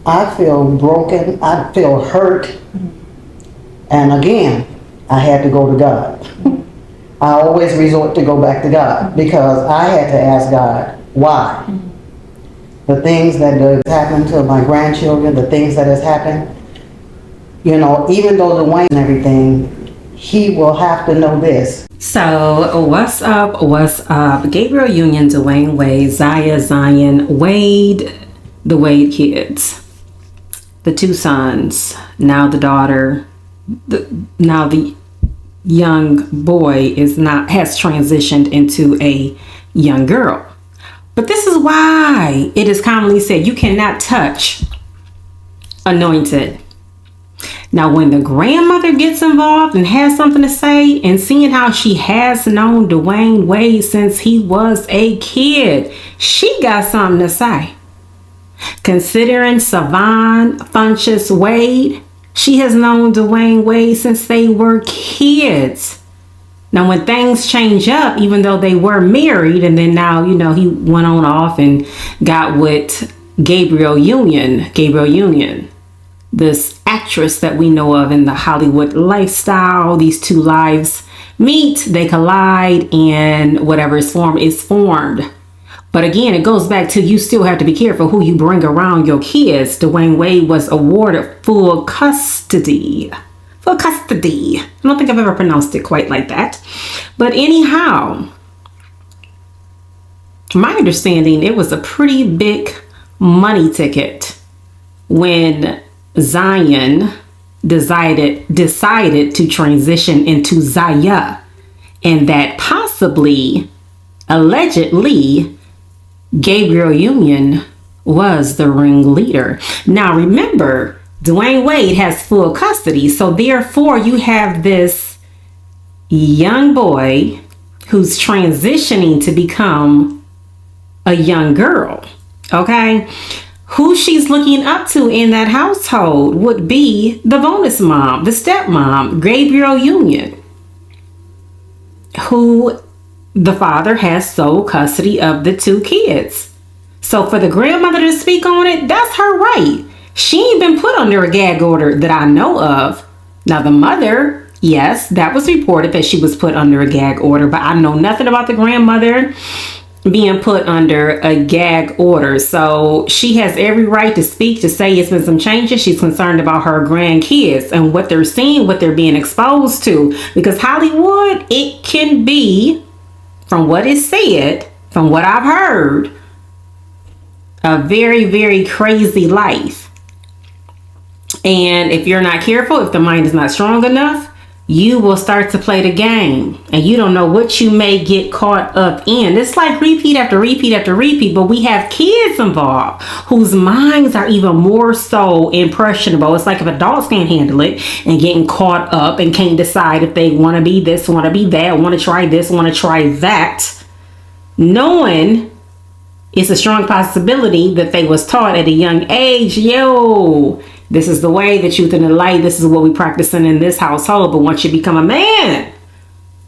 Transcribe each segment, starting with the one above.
I feel broken. I feel hurt. And again, I had to go to God. I always resort to go back to God because I had to ask God, why? The things that has happened to my grandchildren, the things that has happened, you know, even though Dwayne and everything, he will have to know this. So, what's up? What's up? Gabrielle Union, Dwayne Wade, Zaya, Zion, Wade, the Wade kids. The two sons, now the daughter, now the young boy has transitioned into a young girl. But this is why it is commonly said you cannot touch anointed. Now, when the grandmother gets involved and has something to say, and seeing how she has known Dwayne Wade since he was a kid, she got something to say. Considering Savon Funchess Wade, she has known Dwayne Wade since they were kids. Now, when things change up, even though they were married, and then now, you know, he went on off and got with Gabrielle Union, this actress that we know of in the Hollywood lifestyle. These two lives meet, they collide, and whatever is formed is formed. But again, it goes back to you still have to be careful who you bring around your kids. Dwayne Wade was awarded full custody. I don't think I've ever pronounced it quite like that. But anyhow, my understanding, it was a pretty big money ticket when Zion decided to transition into Zaya, and that possibly, allegedly, Gabrielle Union was the ringleader. Now remember, Dwayne Wade has full custody, so therefore you have this young boy who's transitioning to become a young girl, okay? Who she's looking up to in that household would be the bonus mom, the stepmom, Gabrielle Union, who the father has sole custody of the two kids. So for the grandmother to speak on it, that's her right. She ain't been put under a gag order that I know of. Now the mother, yes, that was reported that she was put under a gag order, but I know nothing about the grandmother being put under a gag order. So she has every right to speak, to say it's been some changes. She's concerned about her grandkids and what they're seeing, what they're being exposed to. Because Hollywood, it can be, from what is said, from what I've heard, a very, very crazy life. And if you're not careful, if the mind is not strong enough, you will start to play the game and you don't know what you may get caught up in. It's like repeat after repeat after repeat, but we have kids involved whose minds are even more so impressionable. It's like if adults can't handle it and getting caught up and can't decide if they want to be this, want to be that, want to try this, want to try that, knowing it's a strong possibility that they was taught at a young age, this is the way, the truth and the light. This is what we practicing in this household. But once you become a man,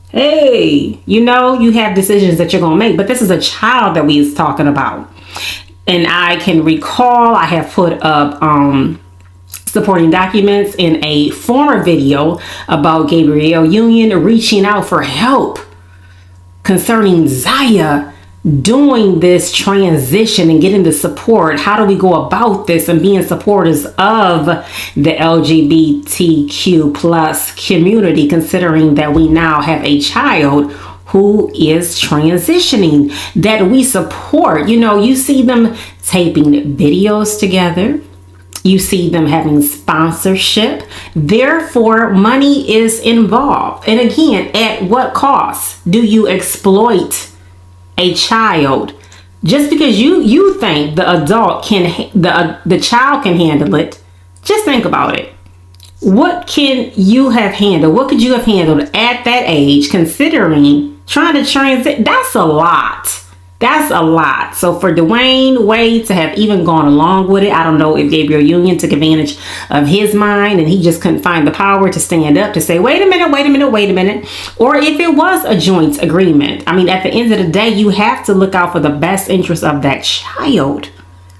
hey, you know, you have decisions that you're going to make. But this is a child that we is talking about. And I can recall I have put up supporting documents in a former video about Gabrielle Union reaching out for help concerning Zaya doing this transition and getting the support. How do we go about this and being supporters of the LGBTQ plus community, considering that we now have a child who is transitioning that we support? You know, you see them taping videos together. You see them having sponsorship. Therefore, money is involved. And again, at what cost do you exploit a child just because you think the adult can, the child can handle it? Just think about it. What can you have handled? What could you have handled at that age, considering trying to transit? That's a lot. That's a lot. So for Dwayne Wade to have even gone along with it, I don't know if Gabrielle Union took advantage of his mind and he just couldn't find the power to stand up to say, wait a minute. Or if it was a joint agreement. I mean, at the end of the day, you have to look out for the best interest of that child.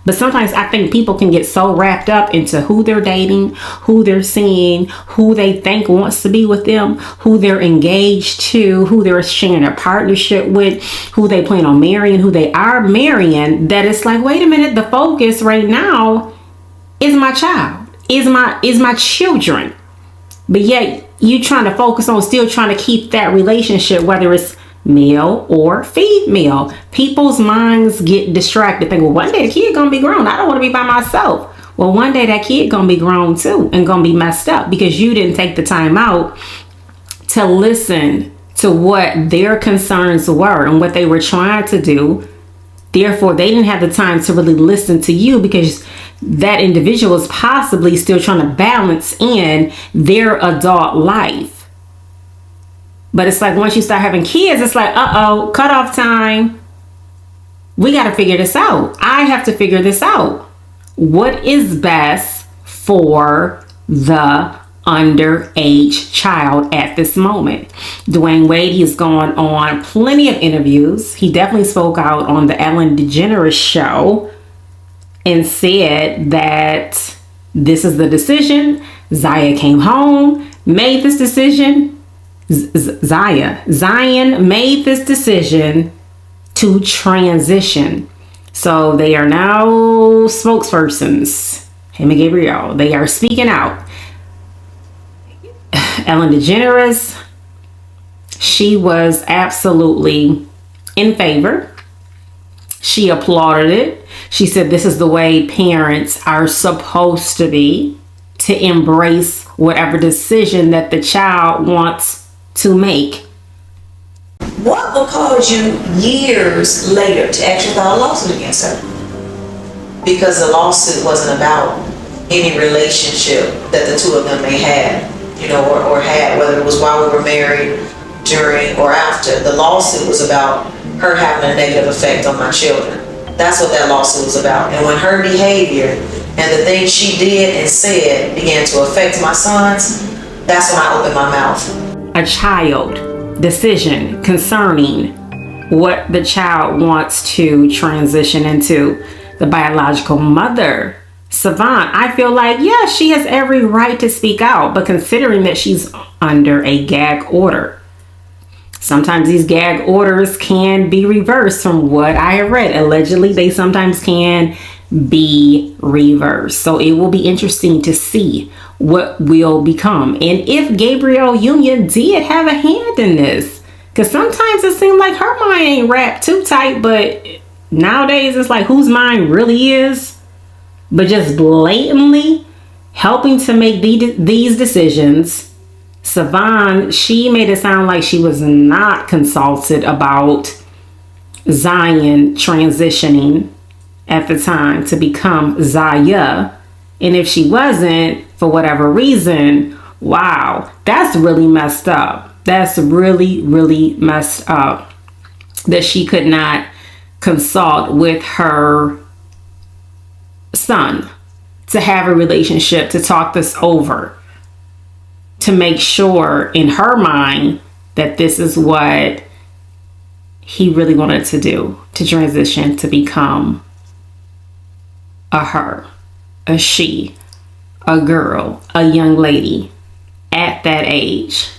But sometimes I think people can get so wrapped up into who they're dating, who they're seeing, who they think wants to be with them, who they're engaged to, who they're sharing a partnership with, who they plan on marrying, who they are marrying, that it's like, wait a minute, the focus right now is my child, is my children. But yet you trying to focus on still trying to keep that relationship, whether it's male or female. People's minds get distracted. Think, well, one day the kid gonna be grown. I don't want to be by myself. Well, one day that kid gonna be grown too and gonna be messed up because you didn't take the time out to listen to what their concerns were and what they were trying to do. Therefore, they didn't have the time to really listen to you because that individual is possibly still trying to balance in their adult life. But it's like once you start having kids, it's like, uh-oh, cutoff time. We got to figure this out. I have to figure this out. What is best for the underage child at this moment? Dwayne Wade, he's gone on plenty of interviews. He definitely spoke out on the Ellen DeGeneres show and said that this is the decision. Zaya came home, made this decision. Zion made this decision to transition. So they are now spokespersons. Him and Gabrielle, they are speaking out. Ellen DeGeneres, she was absolutely in favor. She applauded it. She said this is the way parents are supposed to be, to embrace whatever decision that the child wants to make. What will cause you years later to actually file a lawsuit against her? Because the lawsuit wasn't about any relationship that the two of them may have, or had, whether it was while we were married, during, or after. The lawsuit was about her having a negative effect on my children. That's what that lawsuit was about. And when her behavior and the things she did and said began to affect my sons, that's when I opened my mouth. A child decision concerning what the child wants to transition into. The biological mother, Savant, I feel like, yeah, she has every right to speak out, but considering that she's under a gag order, sometimes these gag orders can be reversed from what I have read. Allegedly, they sometimes can be reversed. So it will be interesting to see what will become. And if Gabrielle Union did have a hand in this, because sometimes it seems like her mind ain't wrapped too tight, but nowadays it's like whose mind really is, but just blatantly helping to make these decisions. Savon, she made it sound like she was not consulted about Zion transitioning at the time to become Zaya. And if she wasn't, for whatever reason, wow, that's really messed up. That's really, really messed up that she could not consult with her son to have a relationship, to talk this over, to make sure in her mind that this is what he really wanted to do, to transition, to become a her, a she, a girl, a young lady at that age.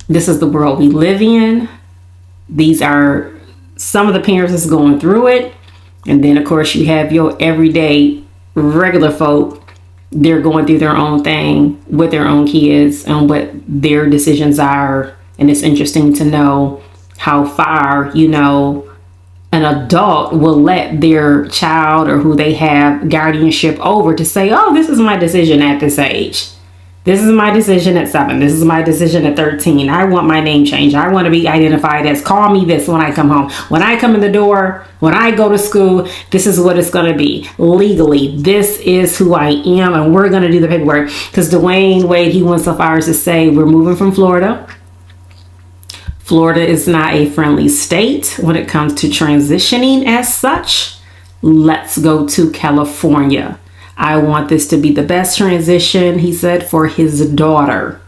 This is the world we live in. These are some of the parents that's going through it. And then, of course, you have your everyday regular folk. They're going through their own thing with their own kids and what their decisions are. And it's interesting to know how far, an adult will let their child or who they have guardianship over to say, oh, this is my decision at this age. This is my decision at 7. This is my decision at 13. I want my name changed. I want to be identified as, call me this when I come home. When I come in the door, when I go to school, this is what it's going to be. Legally, this is who I am, and we're going to do the paperwork. Because Dwayne Wade, he went so far as to say, we're moving from Florida. Florida is not a friendly state when it comes to transitioning as such. Let's go to California. I want this to be the best transition, he said, for his daughter.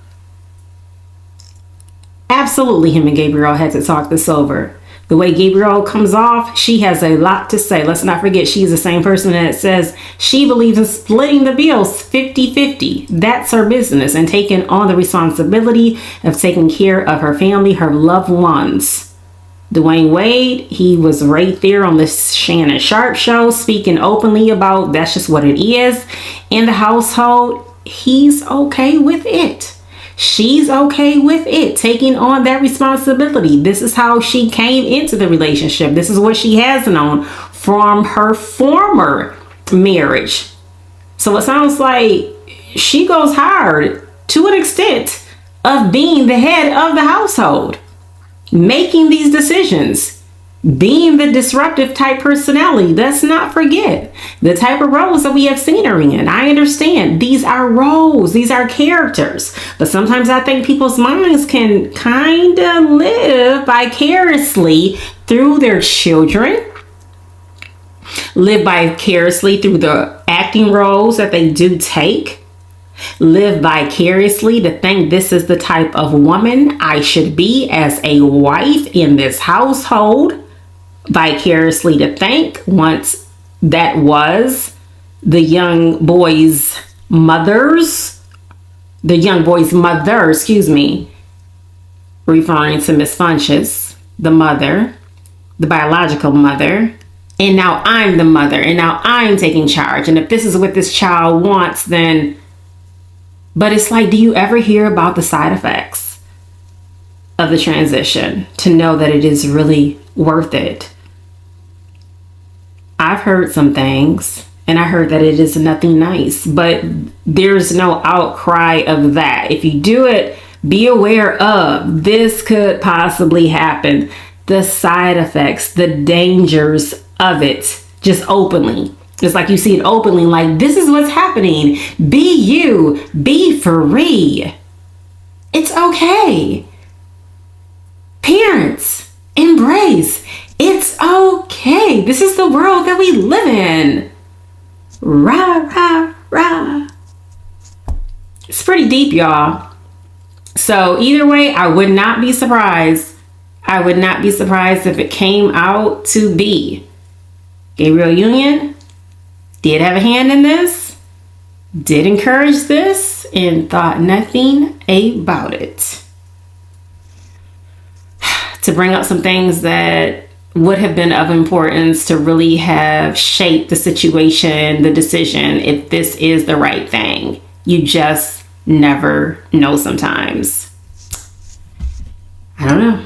Absolutely, him and Gabrielle had to talk this over. The way Gabrielle comes off, she has a lot to say. Let's not forget, she's the same person that says she believes in splitting the bills 50-50. That's her business, and taking on the responsibility of taking care of her family, her loved ones. Dwayne Wade, he was right there on the Shannon Sharp show, speaking openly about that's just what it is in the household. He's okay with it. She's okay with it, taking on that responsibility. This is how she came into the relationship. This is what she has known from her former marriage. So it sounds like she goes hard to an extent of being the head of the household, making these decisions, being the disruptive type personality. Let's not forget the type of roles that we have seen her in. I understand these are roles, these are characters, but sometimes I think people's minds can kind of live vicariously through their children, live vicariously through the acting roles that they do take, live vicariously to think this is the type of woman I should be as a wife in this household, vicariously to think once that was the young boy's mother, referring to Miss Funches, the mother, the biological mother, and now I'm the mother, and now I'm taking charge, and if this is what this child wants, then... But it's like, do you ever hear about the side effects of the transition to know that it is really worth it? I've heard some things, and I heard that it is nothing nice, but there's no outcry of that. If you do it, be aware of this could possibly happen. The side effects, the dangers of it, just openly. It's like you see it openly, like, this is what's happening. Be you. Be free. It's okay. Parents, embrace. It's okay. This is the world that we live in. Rah, rah, rah. It's pretty deep, y'all. So either way, I would not be surprised. I would not be surprised if it came out to be Gabrielle Union did have a hand in this, did encourage this, and thought nothing about it. To bring up some things that would have been of importance to really have shaped the situation, the decision, if this is the right thing. You just never know sometimes. I don't know.